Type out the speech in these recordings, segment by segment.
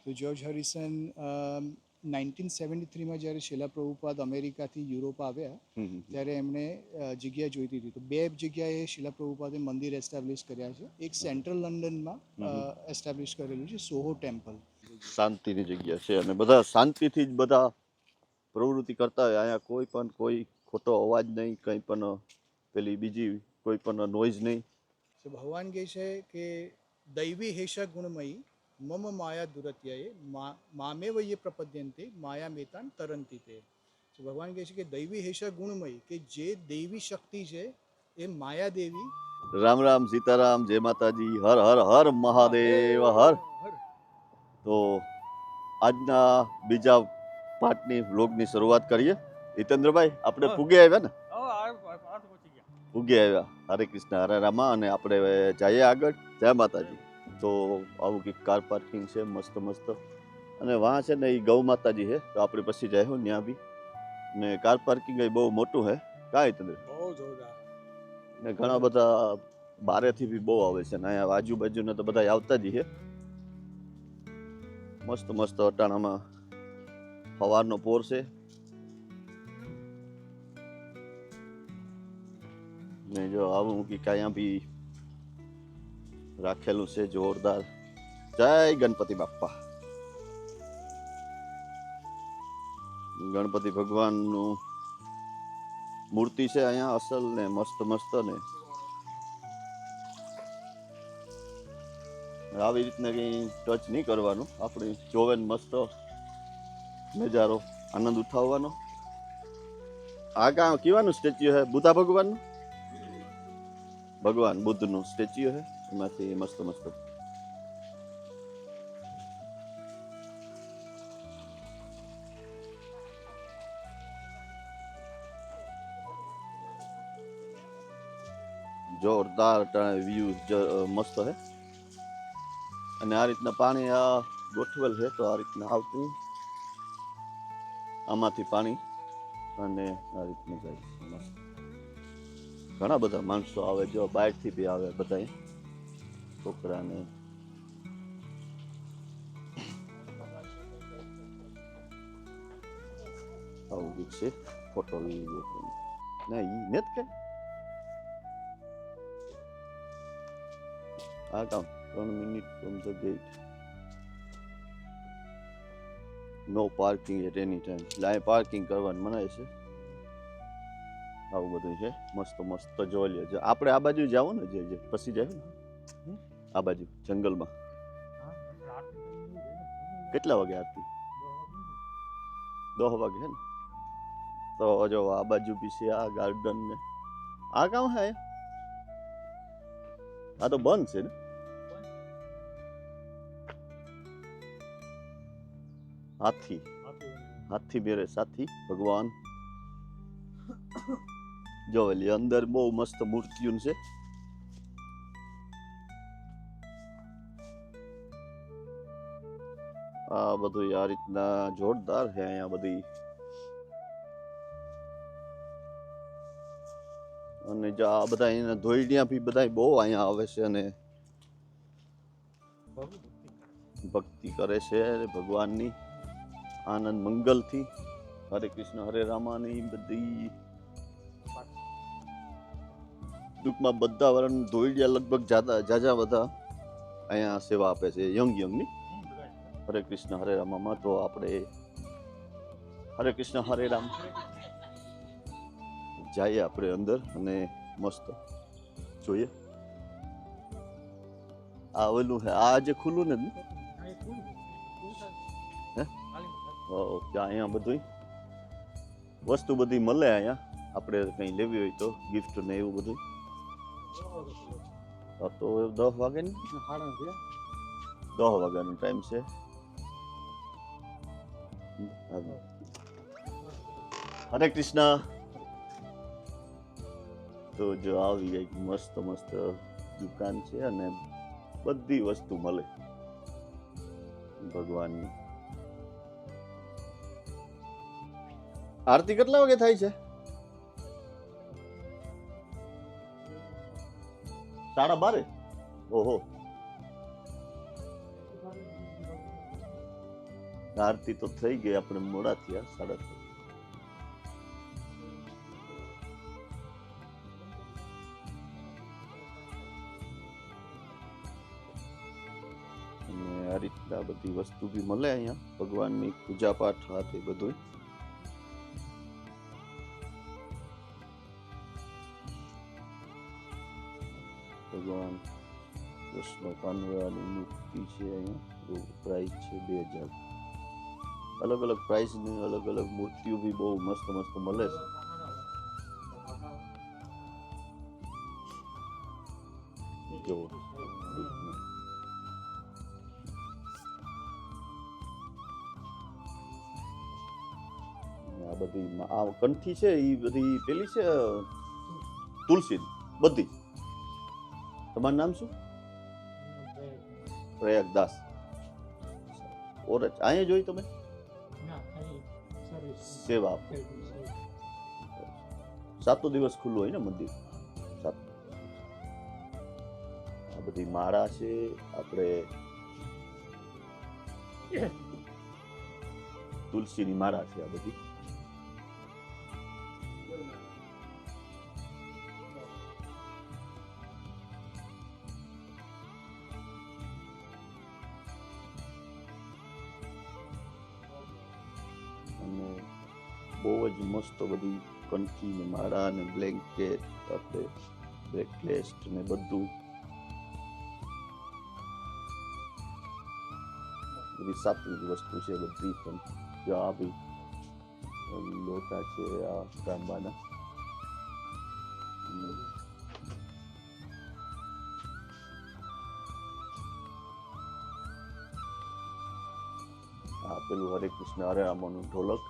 તો George Harrison 1973માં જ્યારે શીલા પ્રભુપાદ અમેરિકાથી યુરોપ આવ્યા ત્યારે એમણે જગ્યા જોઈતી હતી. તો 2 જગ્યાએ શીલા પ્રભુપાદે મંદિર એસ્ટાબ્લિશ કર્યા છે. એક સેન્ટ્રલ લંડનમાં એસ્ટાબ્લિશ કરેલું છે, સોહો ટેમ્પલ. શાંતિની જગ્યા છે અને બધા શાંતિથી જ બધા પ્રવૃત્તિ કરતા હોય. અહીંયા કોઈ ખોટો અવાજ નહીં, કંઈ પણ પેલી બીજી કોઈ પણ નોઇઝ નહીં. તો ભગવાન કહે છે કે દૈવી હેશા ગુણમયી મમ માયા દુરત્યયે મામેવ યે પ્રપદ્યંતે માયા મેતાન તરંતી તે. તો ભગવાન કહે છે કે દૈવી હેશા ગુણમયી, કે જે દેવી શક્તિ છે એ માયા દેવી. રામ રામ, સીતારામ, જય માતાજી, હર હર હર મહાદેવ હર. તો આજના બીજા પાર્ટની વ્લોગની શરૂઆત કરીએ. હિતેન્દ્રભાઈ, આપણે પૂગે આવ્યા ને? પૂગે આવ્યા. હરે કૃષ્ણ હરે રામા. અને આપણે જઈએ આગળ. જય માતાજી. તો આવું કંઈક કાર પાર્કિંગ છે મસ્ત મસ્ત. અને વાં છે ને એ ગૌ માતાજી છે, તો આપણે પછી જાય ત્યાં બી. ને કાર પાર્કિંગ બહુ મોટું છે. કાંઈ હિતેન્દ્ર? બહુ જોરદાર. ને ઘણા બધા બારેથી બી બહુ આવે છે ને અહીંયા આજુબાજુના તો બધા આવતા જ છે. મસ્ત મસ્ત અટાણામાં સવારનો પોર છે. ને જો આવું કે કાંઈ બી રાખેલું છે જોરદાર. જય ગણપતિ બાપ્પા. ગણપતિ ભગવાનનું મૂર્તિ છે અહીંયા અસલ ને મસ્ત મસ્ત. ને આવી રીતના કંઈ ટચ નહીં કરવાનું, આપણે જોવે ને મસ્ત નજારો આનંદ ઉઠાવવાનો. આ કાં કહેવાનું સ્ટેચ્યુ છે? બુદ્ધા ભગવાનનું, ભગવાન બુદ્ધનું સ્ટેચ્યુ છે. એમાંથી મસ્ત મસ્ત જોરદાર વ્યૂ મસ્ત છે. અને આ રીતના પાણી આ ગોઠવેલ છે, તો આ રીતના આવતું આમાંથી પાણી અને આ રીતનું જાય મસ્ત. ઘણા બધા માણસો આવે, જો બહારથી બી આવે બધા, છોકરાને. આવું કંઈક છે. ફોટો ના ઈ નથી કે આ કામ 3 minute from the gate, no parking at any time. એટલે અહીં પાર્કિંગ કરવાનું મનાય છે. આવું બધું છે મસ્ત મસ્ત. જોઈ લે. આપણે આ બાજુ જાવું ને, જે પછી જાય ને આ બાજુ જંગલમાં. કેટલા વાગે આરતી? 10 વાગે છે ને? તો જો આ બાજુ બી છે આ ગાર્ડન ને. આ કામ છે? આ તો બંધ છે ને? હાથી મેરે સાથી ભગવાન. જોવેલી અંદર બહુ મસ્ત મૂર્તિઓ છે. આ બધું આ રીતના જોરદાર છે અહીંયા બધી. અને જો આ બધા અહીંયા ધોઈડિયા બી બધા બહુ અહીંયા આવે છે અને ભક્તિ કરે છે ભગવાનની આનંદ મંગલથી. હરે કૃષ્ણ હરે રામાની બધી ટૂંકમાં બધા વરણ ધોઈડિયા લગભગ જાજા બધા અહીંયા સેવા આપે છે, યંગની. હરે કૃષ્ણ હરે રામામાં તો આપણે હરે કૃષ્ણ હરે રામ જઈએ આપણે અંદર અને મસ્ત જોઈએ. આ ઓલું છે, આ જે ખુલ્લું ને અહીંયા બધું વસ્તુ બધી મળે. અહીંયા આપણે કંઈ લેવી હોય તો ગિફ્ટ ને એવું બધું. તો 10 વાગે ને 10 વાગ્યાનો ટાઈમ છે. હરે કૃષ્ણ. તો જો આવી ગઈ મસ્ત મસ્ત દુકાન છે અને બધી વસ્તુ મળે ભગવાનની. આરતી કેટલા વાગે થાય છે? 12:30. ઓહો, આરતી તો થઈ ગઈ, આપણે મોડા થયા 3:30. અને આ રીતના બધી વસ્તુ બી મળે અહીંયા, ભગવાનની પૂજા પાઠ આ તે બધું. ભગવાન કૃષ્ણ કાનરાની મૂર્તિ છે અહીંયા, પ્રાઇસ છે 2000. અલગ અલગ પ્રાઇસની અલગ અલગ મૂર્તિઓ બી બહુ મસ્ત મસ્ત મળે છે. જો આ બધી આ કંઠી છે એ બધી પેલી છે તુલસી બધી. તમારું નામ શું? પ્રયાગદાસ. ઓરચ અહીંયા જોઈ તમે સેવા આપો. 7 દિવસ ખુલ્લું હોય ને મંદિર. 7. આ બધી માળા છે, આપણે તુલસીની માળા છે આ બધી. અને બહુ જ મસ્ત બધી કંઠી ને માળા ને બ્લેન્કેટ, આપણે બ્રેકલેસ્ટ ને બધું બધી સાત્વિક વસ્તુ છે બધી. પણ જો આ બી લોટા છે આ તાંબાના. આ પેલું હરે કૃષ્ણ હરે રામનું ઢોલક.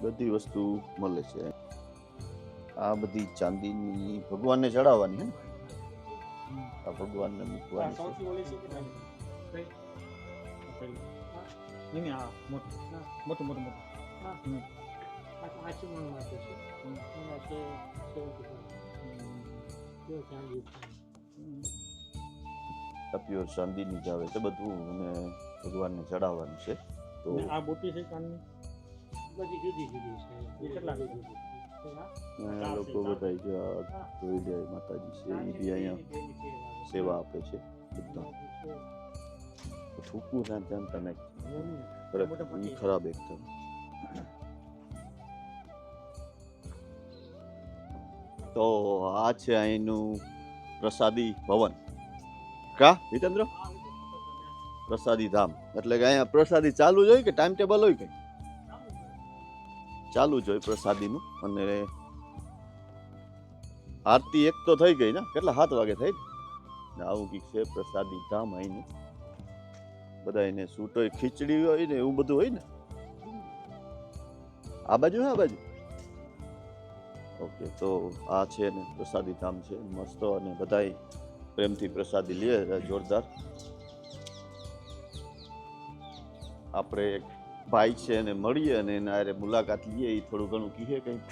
બધી વસ્તુ મળે છે. આ બધી ચાંદીની ભગવાનને ચડાવવાની હે ને, આ ભગવાનને મૂકવાની છે. પ્યોર ચાંદીની જ આવે છે બધું, અને ભગવાનને ચડાવવાનું છે. તો આ બોટી છે કાનની બધી જુદી જુદી છે. એ કેટલા લોકો બધા જોઈ લે માતાજી છે એ બી અહીંયા સેવા આપે છે બધા. થૂકવું ના જાણતા નહીં, ખરાબ એકદમ. તો આ છે અહીંનું પ્રસાદી ભવન. કા જીતેન્દ્ર? પ્રસાદી ધામ એટલે કે અહીંયા પ્રસાદી ચાલુ જ હોય કે ટાઈમ ટેબલ હોય કઈ? ચાલુ જ હોય પ્રસાદીનું. અને આરતી એક તો થઈ ગઈ ને, કેટલા 7 વાગે થઈ ને. આવું કંઈક છે પ્રસાદી ધામ અહીંનું. બધા એને સૂટ હોય, ખીચડી હોય ને એવું બધું હોય ને. આ બાજુ હે, આ બાજુ. ઓકે, તો આ છે ને પ્રસાદી ધામ છે મસ્ત, અને બધાય પ્રેમથી પ્રસાદી લે જોરદાર. આપણે એક ભાઈ છે એને મળીએ અને એના હારે મુલાકાત લઈએ, એ થોડું ઘણું કહે કંઈ.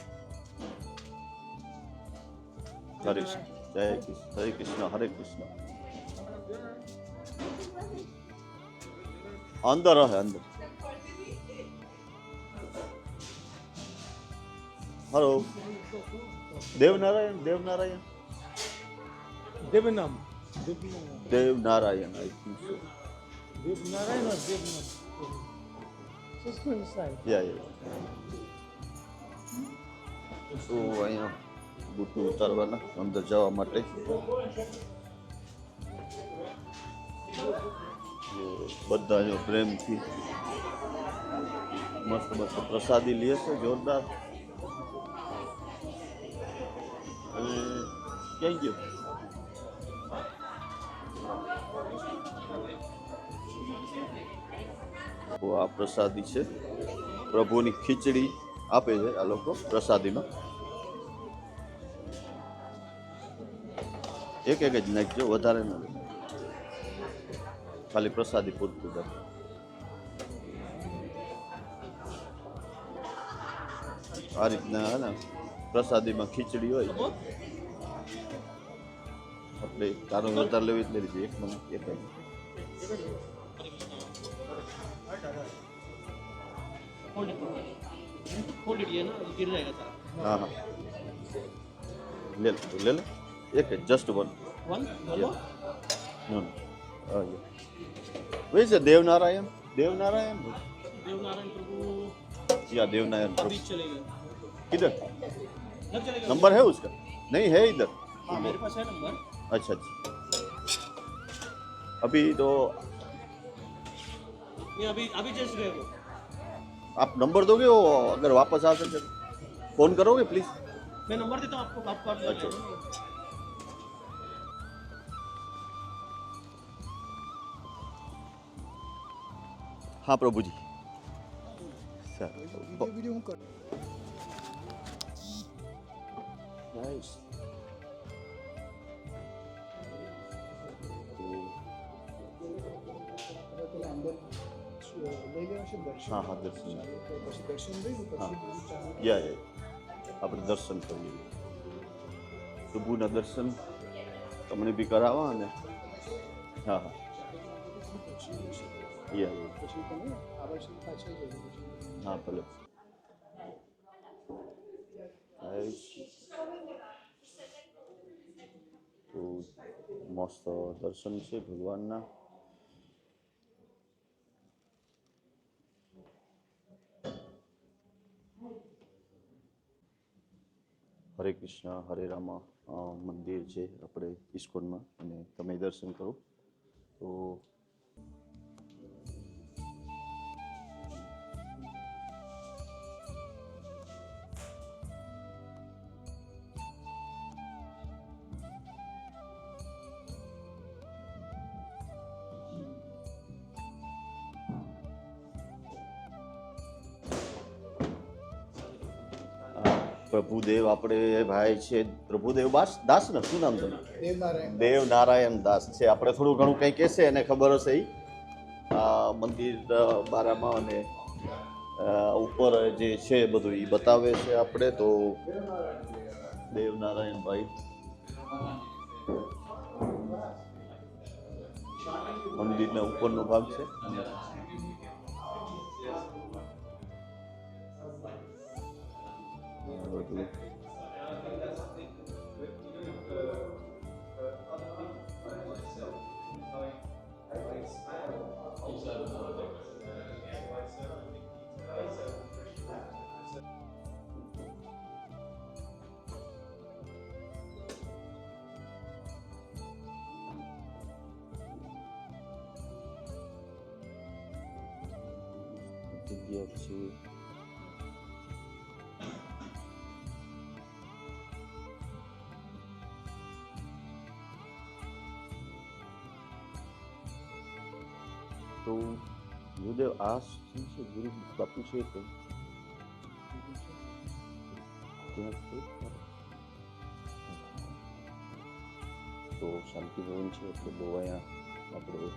હરે જય કૃષ્ણ, હરે કૃષ્ણ. અંદર હે અંદર. Hello Devnarayan, Devnarayan, Devnam Devnarayan. I think so. Devnarayan or Devnam? Suspense સાહેબ. યા. તો અહીંયા બુટું ઉતારવાના અંદર જવા માટે. બધા જો પ્રેમથી મસ્ત મસ્ત પ્રસાદી લે છે જોરદાર. અને ક્યાં ગયો? આ પ્રસાદી છે, પ્રભુની ખીચડી આપે છે આ લોકો પ્રસાદીમાં. એક જ નાખજો, વધારે ન, ખાલી પ્રસાદી પૂરતું કરે. આ રીતના હે ને પ્રસાદીમાં ખીચડી હોય આપણે તારો વધારે લેવી એટલે લીધી એક મને એક જ. फोल्डेड ये ना गिर जाएगा सारा હા હા લે લે એક જ જસ્ટ વન वन बोलो નો વે છે દેવનારાયણ देवनारायण देवनारायण प्रभु या देवनारायण अभी चलेगा किधर घर चलेगा नंबर है उसका नहीं है इधर हाँ मेरे पास है नंबर अच्छा अच्छा अभी तो ये अभी अभी जस्ट गए वो आप नंबर दोगे वो अगर वापस आ सके तो फोन करोगे प्लीज मैं नंबर देता हूँ आपको आप कर अच्छा। हाँ प्रभु जी सर વિડીયો હું કર नाइस પેલા અંદર લઈ ગયા છે દર્શન हाँ हाँ दर्शन પછી દર્શન લઈ હા. પછી બીજું ચાલુ या આપણે દર્શન કરીએ પ્રભુના દર્શન તમને બી કરાવવા અને હા હા યા પછી તમે આવશે પાછળ જવું પછી હા ભલે તો મસ્ત દર્શન છે ભગવાનના હરે કૃષ્ણ હરે રામા મંદિર છે આપણે ઇસ્કોનમાં અને તમે દર્શન કરો તો પ્રભુદેવ આપણે ભાઈ છે પ્રભુદેવ દાસ ને શું નામ છે દેવનારાયણ દેવનારાયણ દાસ છે આપણે થોડું ઘણું કંઈ કહેશે એને ખબર હશે એ મંદિર બારામાં અને ઉપર જે છે બધું એ બતાવે છે આપણે તો દેવનારાયણ ભાઈ મંદિરના ઉપરનો ભાગ છે બધું જગ્યા છે તો ગુરુદેવ આ શું છે ગુરુ બાપુ છે કે ત્યાં છે? તો શાંતિ ભવન છે એટલે બહુ અહીંયા આપણે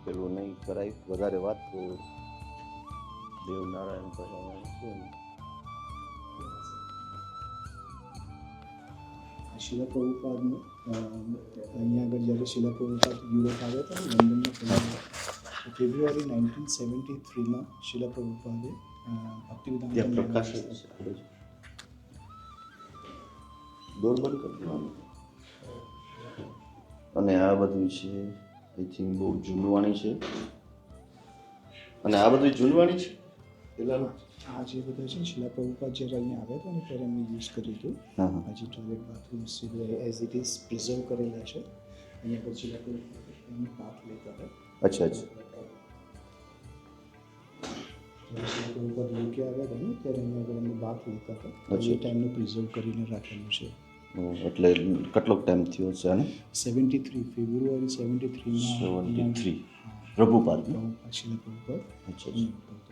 પેલું નહીં કરાય વધારે વાત તો દેવનારાયણ ભગવાન છે ને શિલા પ્રભુપાદનું અહીંયા આગળ જ્યારે શિલા પ્રભુપાદ યુરોપ આવ્યા હતા ને લંડનમાં પહેલાં ફેબ્રુઆરી 1973માં શિલા પ્રભુપાદે ત્યાં પ્રકાશ ભક્તિવેદાંત દોર બંધ કરી દેવાનું અને આ બધું છે આઈ થિંક બહુ જૂનવાણી છે અને આ બધું જૂનવાણી છે પેલાનું આ જે બધા છે ને શિલા પ્રભુપાદ જ્યારે અહીંયા આવ્યા હતા ને ત્યારે એમને યુઝ કર્યું હતું હા હા હજી toilet bathroom as it is preserve કરેલા છે અહીંયા આગળ શિલા પ્રભુપાદ એમનો પાઠ લેતા હતા અચ્છા અચ્છા જ્યારે શિલા પ્રભુપાદ યુકે આવ્યા હતા ને ત્યારે અહીંયા આગળ એમનો બાથ લેતા હતા એ અચ્છા. ટાઈમનું પ્રિઝર્વ કરીને રાખેલું છે એટલે કેટલોક ટાઈમ થયો છે આને 73 ફેબ્રુઆરી 73માં 73 પ્રભુપાદ શિલા પ્રભુપાદ અચ્છા અચ્છા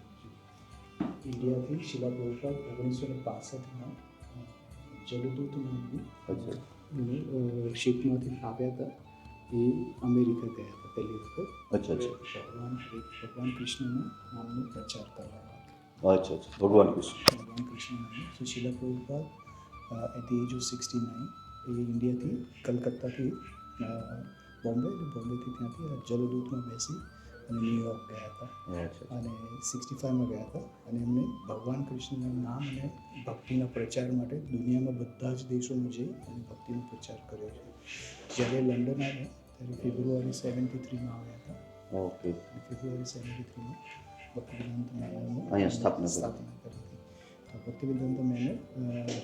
ઇન્ડિયાથી શિલા પ્રભુપાદ 1965માં જલદૂતમાં અચ્છા શિપમાંથી આવ્યા હતા એ અમેરિકા ગયા હતા પહેલી વખત અચ્છા અચ્છા ભગવાન કૃષ્ણના નામનો પ્રચાર કરવા માટે અચ્છા અચ્છા ભગવાન કૃષ્ણ. ભગવાન કૃષ્ણના Srila Prabhupada at the age of 69 એ ઇન્ડિયાથી કલકત્તાથી બોમ્બે બોમ્બેથી ત્યાંથી જલદૂતમાં બેસી અને ન્યુયોર્ક ગયા હતા અચ્છા અને 65માં ગયા હતા અને એમને ભગવાન કૃષ્ણના નામ અને ભક્તિના પ્રચાર માટે દુનિયામાં બધા જ દેશોમાં જઈ અને ભક્તિનો પ્રચાર કર્યો છે. જ્યારે લંડન આવ્યા ત્યારે ફેબ્રુઆરી 73માં આવ્યા હતા ઓકે. અને ફેબ્રુઆરી 73માં ભક્તિવેદાંત મેનરનું અહીંયા સ્થાપના કરી. સ્થાપના કરી હતી. ભક્તિવેદાંત મેનર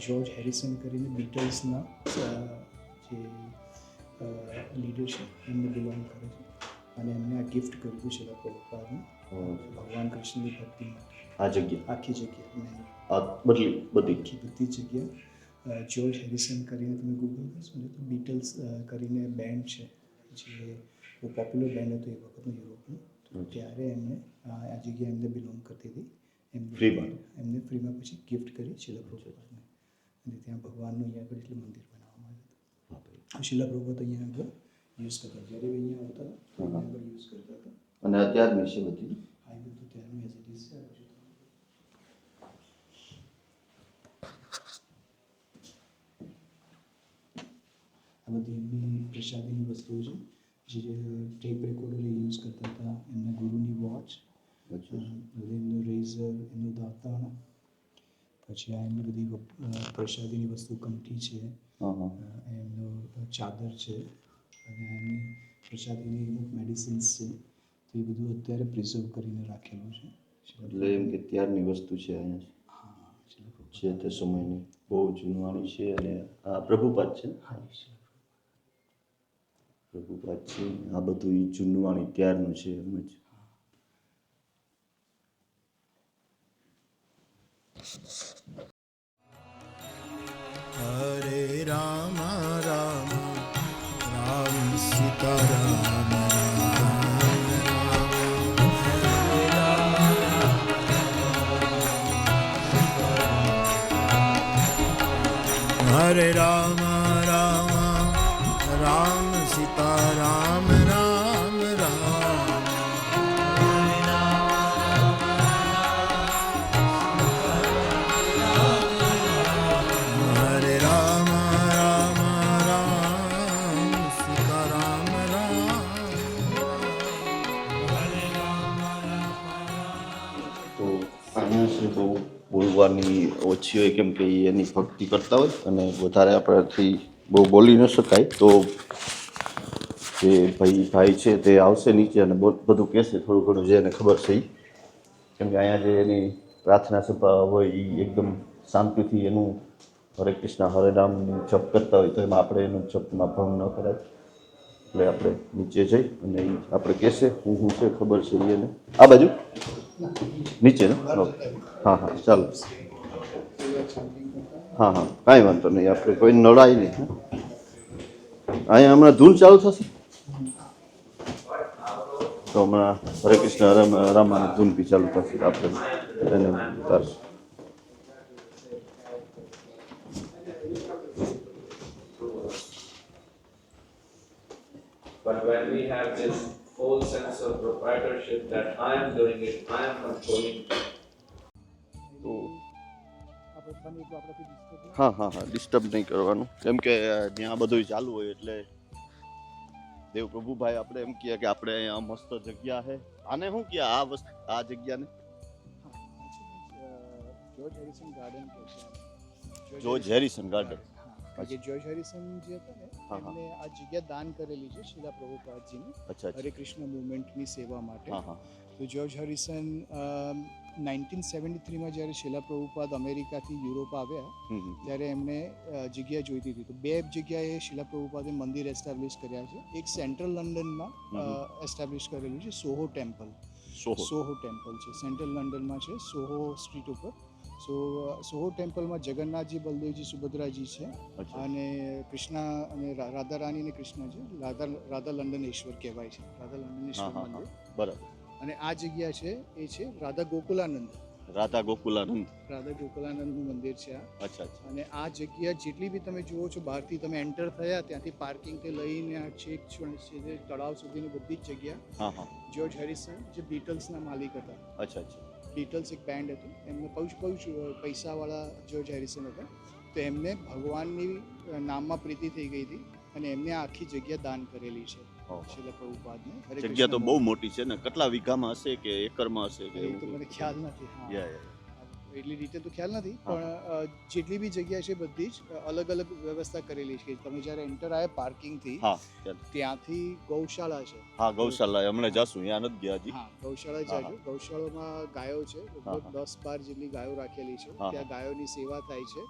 જ્યોર્જ હેરિસન કરીને બીટલ્સના જે લીડર છે એમને બિલોંગ કરે છે અને એમને આ ગિફ્ટ કર્યું છે શિલા પ્રભુપાદને ભગવાન કૃષ્ણની ભક્તિ માટે. આ જગ્યા આખી જગ્યા મેનર આ બધી આખી બધી જ જગ્યા જ્યોર્જ હેરિસન કરીને તમે ગૂગલ કરશો ને તો બીટલ્સ કરીને બેન્ડ છે જે બહુ પોપ્યુલર બેન્ડ હતું એ વખતનું યુરોપનું. તો ત્યારે એમને આ જગ્યા એમને બિલોંગ કરતી હતી ફ્રીમાં? એમને ફ્રીમાં પછી ગિફ્ટ કરી શિલા પ્રભુપાદને અને ત્યાં ભગવાનનું અહીંયા આગળ એટલે મંદિર બનાવવામાં આવ્યું હતું. શિલા પ્રભુપાદ અહીંયા આગળ યુઝ કરતા જ્યારે અહીંયા આવતા હતા અહીંયા આગળ યુઝ કરતા હતા. અને અત્યારની છે બધી. આ બધું ત્યાંનું એઝ ઇટ ઇઝ છે. આ બધી એમની પ્રસાદીની વસ્તુઓ છે જે ટેપ રેકોર્ડર યુઝ કરતા હતા. એમના ગુરુની વોચ, એમનું રેઝર, એમનું દાંતણ, પછી આ એમની બધી પ્રસાદીની વસ્તુ કંઠી છે, એમનું ચાદર છે અને એમની પ્રસાદીની અમુક મેડિસિન્સ છે. તો એ બધું અત્યારે પ્રિઝર્વ કરીને રાખેલું છે. એટલે એમ કે ત્યારની વસ્તુ છે અહીંયા હા છે તે સમયની બહુ જૂનવાણી છે. અને આ પ્રભુપાદ છે. પ્રભુપાદ છે આ બધું ઈ જૂનવાણી ત્યારનું છે એમ જ. हरे राम राम राम सीता राम हरे राम राम राम सीता राम राम राम हरे राम राम राम सीता राम તો અહીંયા છે બહુ બોલવાની ઓછી હોય કેમ કે ઈ એની ભક્તિ કરતા હોય અને વધારે આપણાથી બહુ બોલી ન શકાય. તો જે ભાઈ છે તે આવશે નીચે અને બધું કહેશે થોડું ઘણું જે એને ખબર છે ઈ. કેમ કે અહીંયા જે એની પ્રાર્થના સભા હોય એ એકદમ શાંતિથી એનું હરે કૃષ્ણ હરે રામનું જપ કરતા હોય તો એમાં આપણે એનું જપમાં ભંગ ન કરાય. એટલે આપણે નીચે જઈ અને ઈ આપણે કહેશે હું છે ખબર છે ઈ એને. આ બાજુ નીચે ને ઓકે. હા હા ચાલો. હા હા કાંઈ વાંધો નહીં આપણે કોઈ નડાય નહીં. અહીંયા હમણાં ધૂન ચાલુ થશે તો હમણાં હરે કૃષ્ણ હરે રામાની ધૂન બી ચાલુ થશે આપણે એને ઉતારશું. But when we have this full sense of proprietorship that I am doing it, I am controlling it. તો આપણે ફની તો આપણાથી ડિસ્ટર્બ હા હા હા ડિસ્ટર્બ નહીં કરવાનું કેમ કે ત્યાં બધું ચાલુ હોય એટલે દેવ પ્રભુભાઈ આપણે એમ કહે કે આપણે અહીંયા મસ્ત જગ્યા છે. આને શું કહે આ વસ્તુ આ જગ્યાને જ્યોર્જ હેરિસન ગાર્ડન કહે છે. George Harrison garden. જે જ્યોર્જ હેરિસન જે હતા ને હા, હા. એમને આ જગ્યા દાન કરેલી છે શિલા પ્રભુપાદજીને અચ્છા અચ્છા. હરે કૃષ્ણ મુવમેન્ટની સેવા માટે. હા હા તો જ્યોર્જ હેરિસન 1973માં જ્યારે શિલા પ્રભુપાદ અમેરિકાથી યુરોપ આવ્યા ત્યારે એમણે જગ્યા જોઈતી હતી. તો બે જગ્યાએ શિલા પ્રભુપાદે મંદિર એસ્ટાબ્લિશ કર્યા છે. એક સેન્ટ્રલ લંડનમાં એસ્ટાબ્લિશ કરેલું છે સોહો ટેમ્પલ. સોહો ટેમ્પલ છે સેન્ટ્રલ લંડનમાં છે સોહો સ્ટ્રીટ ઉપર. સોહો ટેમ્પલમાં જગન્નાથજી, બલદેવજી, સુભદ્રાજી છે અને કૃષ્ણ અને રાધા રાણી અને કૃષ્ણ છે. રાધા લંડનેશ્વર કહેવાય છે. રાધા લંડનેશ્વર મંદિર બરાબર. અને આ જગ્યા છે એ છે રાધા ગોકુલાનંદ. રાધા ગોકુલાનંદ. રાધા ગોકુલાનંદનું મંદિર છે આ. અચ્છા અચ્છા. અને આ જગ્યા જેટલી બી તમે જુઓ છો બહારથી તમે એન્ટર થયા ત્યાંથી પાર્કિંગથી લઈને આ છેક તળાવ સુધીની બધી જ જગ્યા હા હા જ્યોર્જ હેરિસન જે બીટલ્સના માલિક હતા અચ્છા અચ્છા. બીટલ્સ એક બેન્ડ હતું, એમને બહુ જ પૈસાવાળા જ્યોર્જ હેરિસન હતા, તો એમને ભગવાનની નામમાં પ્રીતિ થઈ ગઈ હતી અને એમને આ આખી જગ્યા દાન કરેલી છે ઓહો. શીલા પ્રભુપાદને. હરે જગ્યા તો કૃષ્ણ બહુ મોહન. મોટી છે ને, કેટલા વીઘામાં હશે કે એકરમાં હશે કે એ તો એવું મને ખ્યાલ નથી. હા, યા, યા. એટલી રીતે તો ખ્યાલ નથી, હા. પણ જેટલી બી જગ્યા છે બધી જ અલગ અલગ વ્યવસ્થા કરેલી છે. તમે જ્યારે એન્ટર આવ્યા પાર્કિંગથી, હા ચાલ. ત્યાંથી ગૌશાળા છે. હા ગૌશાલા હમણાં જાશું, ત્યાં નથી ગયા હજી. હા, ગૌશાળા હા, જાજો. ગૌશાળામાં ગાયો છે, હા, લગભગ 10-12 જેટલી ગાયો રાખેલી છે. હા, ત્યાં ગાયોની સેવા થાય છે.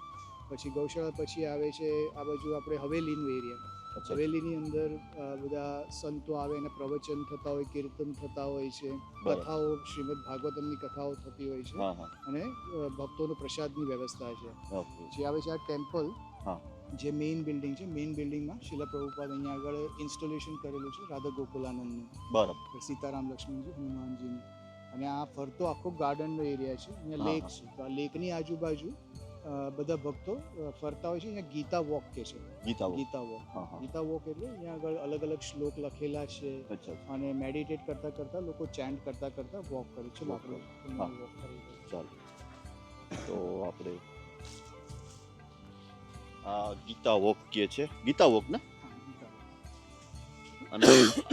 પછી ગૌશાળા પછી આવે છે આ બાજુ આપણે હવેલીનું એરિયા. અચ્છા. હવેલીની અંદર બધા સંતો આવે અને પ્રવચન થતા હોય, કીર્તન થતા હોય છે, બરાબર. કથાઓ, શ્રીમદ ભાગવતમની કથાઓ થતી હોય છે, હા હા અને ભક્તોનો પ્રસાદની વ્યવસ્થા છે. ઓકે. જે આવે છે આ ટેમ્પલ, હા. જે મેઇન બિલ્ડિંગ છે, મેઇન બિલ્ડિંગમાં શિલા પ્રભુપાદ અહીંયા આગળ ઇન્સ્ટોલેશન કરેલું છે રાધા ગોકુલાનંદનું, બરાબર. સીતારામ લક્ષ્મણજી હનુમાનજીનું. અને આ ફરતો આખો ગાર્ડનનો એરિયા છે. અહીંયા હા, લેક હા. છે, તો આ લેકની આજુબાજુ બધા ભક્તો ફરતા હોય છે. અહીંયા ગીતા વોક કે છે, ગીતા ગીતા વોક. હા હા. ગીતા વોક એટલે અહીંયા આગળ અલગ અલગ શ્લોક લખેલા છે, અચ્છા અચ્છા. અને મેડિટેટ કરતા કરતા લોકો ચેન્ટ કરતા કરતા વોક કરે છે. Walk આપણે કરે. હા. વોક કરી દઈએ. ચાલો તો આપણે આ ગીતા વોક કે છે, ગીતા વોક ને, હા, ગીતા walk. અને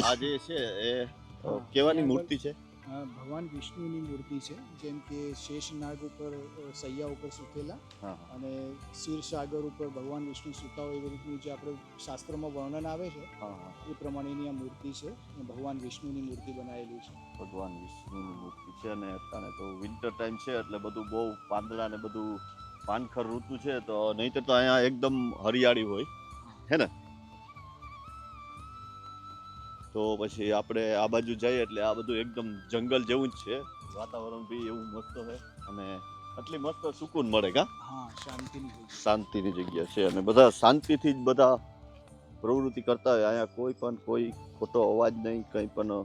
આ જે છે એ હા, કેવાની અહીંયા મૂર્તિ છે? ભગવાન વિષ્ણુની મૂર્તિ છે, જેમ કે શેષનાગ ઉપર સૈયા ઉપર સૂતેલા, હા હા. અને ક્ષીરસાગર ઉપર ભગવાન વિષ્ણુ સૂતા હોય એવી રીતનું જે આપણે શાસ્ત્રોમાં વર્ણન આવે છે હા હા. એ પ્રમાણેની આ મૂર્તિ છે. અને ભગવાન વિષ્ણુની મૂર્તિ બનાવેલી છે. ભગવાન વિષ્ણુની મૂર્તિ છે, અને અત્યારે તો વિન્ટર ટાઈમ છે એટલે બધું બહુ પાંદડા ને બધું પાનખર ઋતુ છે, તો નહીંતર તો અહીંયા એકદમ હરિયાળી હોય હે ને. તો પછી આપણે આ બાજુ જઈએ એટલે આ બધું એકદમ જંગલ જેવું જ છે, વાતાવરણ બી એવું મસ્ત છે, અને આટલી મસ્ત સુકૂન મળે કા, હા, શાંતિની જગ્યા. શાંતિની જગ્યા છે, અને બધા શાંતિથી જ બધા પ્રવૃત્તિ કરતા હોય. અહીંયા કોઈ ખોટો અવાજ નહીં, કંઈ પણ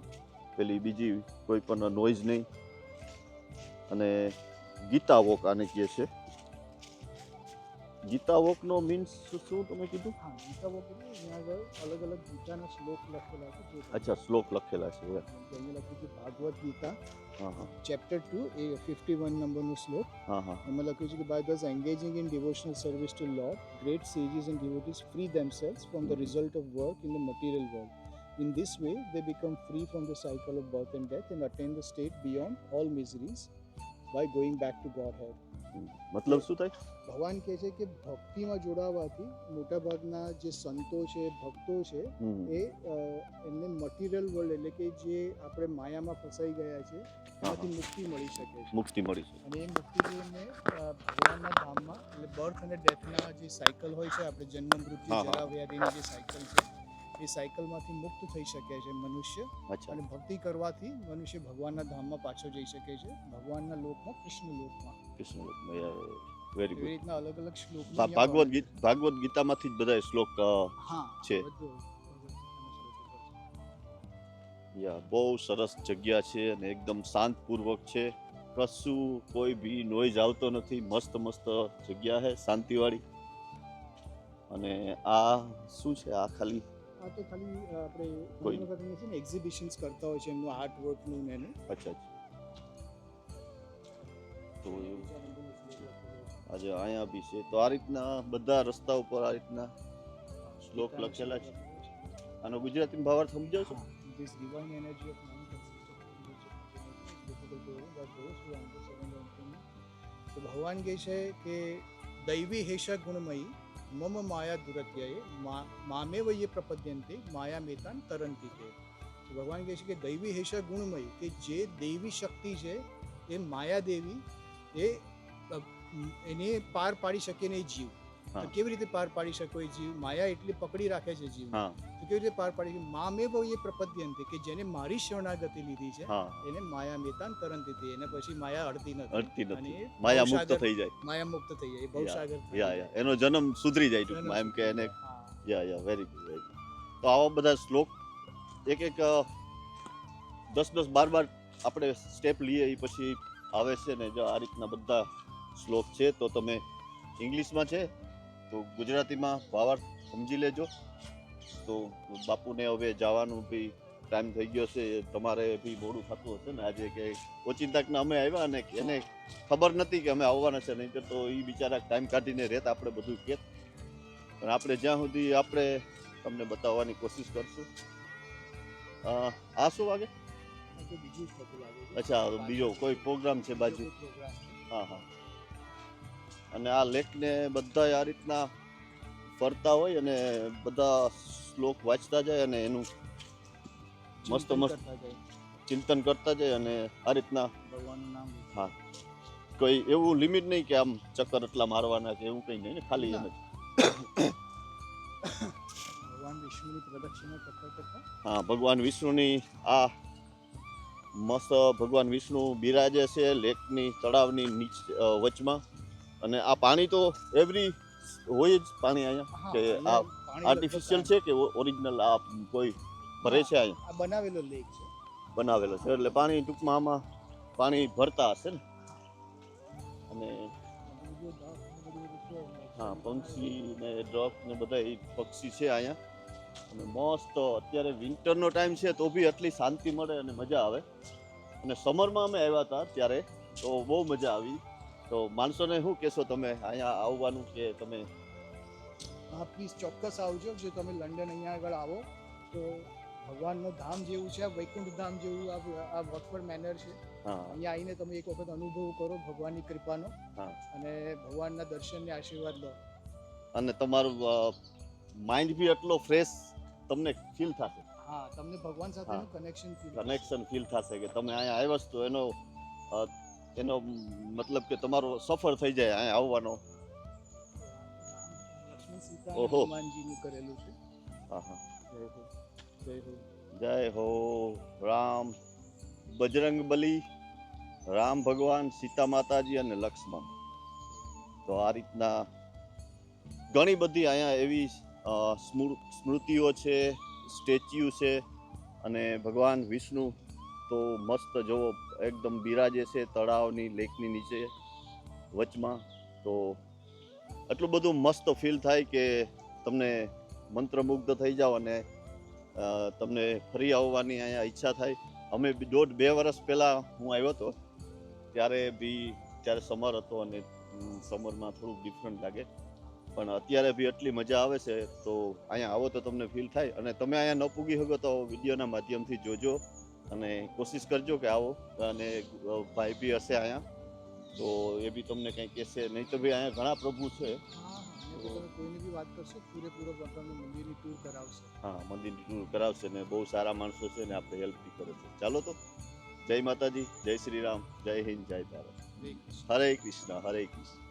પેલી બીજી કોઈ પણ નોઈઝ નહીં. અને ગીતા વોક આને કહે છે. ગીતા વોકનો મીન્સ શું તમે કીધું? હા, ગીતા વોક એટલે અહીંયા આગળ અલગ અલગ ગીતાના શ્લોક લખેલા છે. જે અચ્છા, શ્લોક લખેલા છે. અહીંયા લખ્યું છે ભાગવત ગીતા હા હા ચેપ્ટર 2 એ 51 નંબરનો શ્લોક. હા હા. એમાં લખ્યું છે કે by thus engaging in devotional service to Lord, great sages and devotees free themselves from the result of work in the material world. In this way, they become free from the cycle of birth and death and attain the state beyond all miseries by going back to Godhead. મતલબ શું થાય? ભગવાન કહે છે કે ભક્તિમાં જોડાવાથી મોટાભાગના જે સંતો છે, ભક્તો છે, એ એમને મટીરિયલ વર્લ્ડ એટલે કે જે આપણે માયામાં ફસાઈ ગયા છે એમાંથી મુક્તિ મળી શકે છે. મુક્તિ મળી છે. અને એ મુક્તિ એમને ભગવાનના ધામમાં એટલે બર્થ અને ડેથના જે સાયકલ હોય છે, આપણે જન્મ મૃત્યુ હા, હા. જરા વ્યાધિની જે સાયકલ છે, એ સાયકલમાંથી મુક્ત થઈ શકે છે મનુષ્ય. અચ્છા. અને ભક્તિ કરવાથી મનુષ્ય ભગવાનના ધામમાં પાછો જઈ શકે છે, ભગવાનના લોકમાં, કૃષ્ણ લોકમાં. કૃષ્ણ વેરી એવી ગુડ. રીતના અલગ અલગ શ્લોક ભાગવત ગીતામાંથી જ બધા શ્લોક હા છે. બધું. યા બહુ સરસ જગ્યા છે, અને એકદમ શાંતપૂર્વક છે. કશું કોઈ બી નોઈઝ આવતો નથી. મસ્ત મસ્ત જગ્યા છે, શાંતિવાળી. અને આ શું છે? આ ખાલી આ તો ખાલી આપણે કોઈ- ઘણી વખત છે ને એક્ઝિબિશન્સ કરતા હોય છે એમનું આર્ટ વર્કનું ને એનું. અચ્છા અચ્છા. તો એવું આજે અહીંયા બી છે. તો આ રીતના બધા રસ્તા ઉપર આ રીતના શ્લોક લખેલા છે. આનો ગુજરાતીમાં ભાવાર્થ સમજો છો? This divine energy of mind consists of તો ભગવાન કહે છે કે દૈવી હેષા ગુણમયી મમ માયા દુરત્યયે મામેવ યે પ્રપદ્યન્તે માયા મેતાન તરંતિ તે. તો ભગવાન કહે છે કે દૈવી હેષા ગુણમયી, કે જે દેવી શક્તિ છે એ માયા દેવી એ એને પાર પાડી શકે નહીં જીવ. તો હા. કેવી રીતે પાર પાડી શકો એ જીવ? માયા એટલી પકડી રાખે છે જીવ. હા તો કેવી રીતે પાર પાડી? મામેવ યે પ્રપદ્યન્તે, કે જેને મારી શરણાગતિ લીધી છે હા. એને માયા મેતાન તરંતિ તે. એને પછી માયા અડતી નથી. અડતી અને નથી. એ માયા મુક્ત ભવસાગર- થઈ જાય. માયા મુક્ત થઈ જાય, એ ભવસાગર થઈ યા જાય. યા એનો જન્મ સુધરી જાય ટૂંકમાં, એમ કે એને હા. યા વેરી ગુડ વેરી ગુડ. તો આવા બધા શ્લોક એક 10-12 આપણે સ્ટેપ લઈએ એ પછી આવે છે ને. જો આ રીતના બધા શ્લોક છે, તો તમે ઇંગ્લિશમાં છે તો ગુજરાતીમાં ભાવાર્થ સમજી લેજો. તો બાપુને હવે જવાનું બી ટાઈમ થઈ ગયો છે, તમારે બી મોડું થતું હશે ને આજે કે ઓચિંતાકને અમે આવ્યા અને એને ખબર નથી કે અમે આવવાના છે, નહીં તો એ બિચારા ટાઈમ કાઢીને રહેત આપણે બધું કહેત. પણ આપણે જ્યાં સુધી આપણે તમને બતાવવાની કોશિશ કરશું. આ શું વાગે? આ તો બીજું જ થતું લાગે છે. અચ્છા, બીજો કોઈ પ્રોગ્રામ છે બાજુ? બીજો કોઈ program છે. હા હા. અને આ લેકને બધા આ રીતના ફરતા હોય અને બધા શ્લોક વાંચતા જાય અને એનું મસ્ત ચિંતન મસ્ત કરતા જાય, ચિંતન કરતા જાય અને આ રીતના ભગવાનનું નામ લેતા. હા, કોઈ એવું લિમિટ નહીં કે આમ ચક્કર એટલા મારવાના કે એવું કંઈ નહીં ને, ખાલી એમ જ. ભગવાન વિષ્ણુની પ્રદક્ષિણા કરતા કરતા હા, ભગવાન વિષ્ણુની આ મસ્ત ભગવાન વિષ્ણુ બિરાજે છે લેકની તળાવની નીચે વચમાં. અને આ પાણી તો એવરી હોય જ પાણી અહીંયા, હા, કે અહીંયા આ પાણી આર્ટિફિશિયલ લગભગ છે કે ઓરિજિનલ આ કોઈ ભરે છે અહીંયા આ બનાવેલો લેક છે. બનાવેલો છે, એટલે પાણી ટૂંકમાં આમાં પાણી ભરતા હશે ને. અને હા, પંક્ષી ને ડ્રોપ ને બધા એ પક્ષી છે અહીંયા. અને મસ્ત અત્યારે વિન્ટરનો ટાઈમ છે તો બી આટલી શાંતિ મળે અને મજા આવે. અને સમરમાં અમે આવ્યા હતા ત્યારે તો બહુ મજા આવી. તો માણસોને શું કહેશો તમે અહીંયા આવવાનું કે તમે? હા, પ્લીઝ ચોક્કસ આવજો. જો તમે લંડન અહીંયા આગળ આવો તો ભગવાનનું ધામ જેવું છે, આ વૈકુંઠ ધામ જેવું આ વોટફોર્ડ મેનર છે. હા અહીંયા આવીને તમે એક વખત અનુભવ કરો ભગવાનની કૃપાનો, હા. અને ભગવાનના દર્શનને આશીર્વાદ લો. અને તમારું માઇન્ડ બી એટલો ફ્રેશ તમને ફીલ થશે, હા, તમને ભગવાન સાથેનું કનેક્શન કનેક્શન ફીલ થશે કે તમે અહીંયા આવ્યા છો તો એનો મતલબ કે તમારો સફર થઈ જાય અહીંયા આવવાનો. લક્ષ્મણ સીતા ઓહો. હનુમાનજીનું કરેલું છે. હા હા. જય હો, જય હો. જય હો રામ, બજરંગ બલી, રામ ભગવાન, સીતા માતાજી અને લક્ષ્મણ. તો આ રીતના ઘણી બધી અહીંયા એવી સ્મૃતિઓ છે, સ્ટેચ્યુ છે. અને ભગવાન વિષ્ણુ તો મસ્ત જોવો એકદમ બિરાજે છે તળાવની લેકની નીચે વચમાં. તો એટલું બધું મસ્ત ફીલ થાય કે તમને મંત્રમુગ્ધ થઈ જાઓ અને તમને ફરી આવવાની અહીંયા ઈચ્છા થાય. અમે 1.5-2 વર્ષ પહેલાં હું આવ્યો હતો ત્યારે સમર હતો અને સમરમાં થોડુંક ડિફરન્ટ લાગે, પણ અત્યારે બી એટલી મજા આવે છે. તો અહીંયા આવો તો તમને ફીલ થાય. અને તમે અહીંયા ન પૂગી શકો તો વિડીયોના માધ્યમથી જોજો અને કોશિશ કરજો કે આવો. અને ભાઈ બી હશે અહીંયા તો એ બી તમને કંઈ કહેશે, નહીં તો ભાઈ અહીંયા ઘણા પ્રભુ છે. હા, અને તમે કોઈને બી વાત કરશો પૂરેપૂરો તમને મંદિરની ટૂર કરાવશે. હા, મંદિરની ટૂર કરાવશે ને બહુ સારા માણસો છે ને આપણે હેલ્પ બી કરે છે. ચાલો તો જય માતાજી, જય શ્રી રામ, જય હિન્દ, જય ભારત. હરે કૃષ્ણ. હરે કૃષ્ણ, હરે કૃષ્ણ.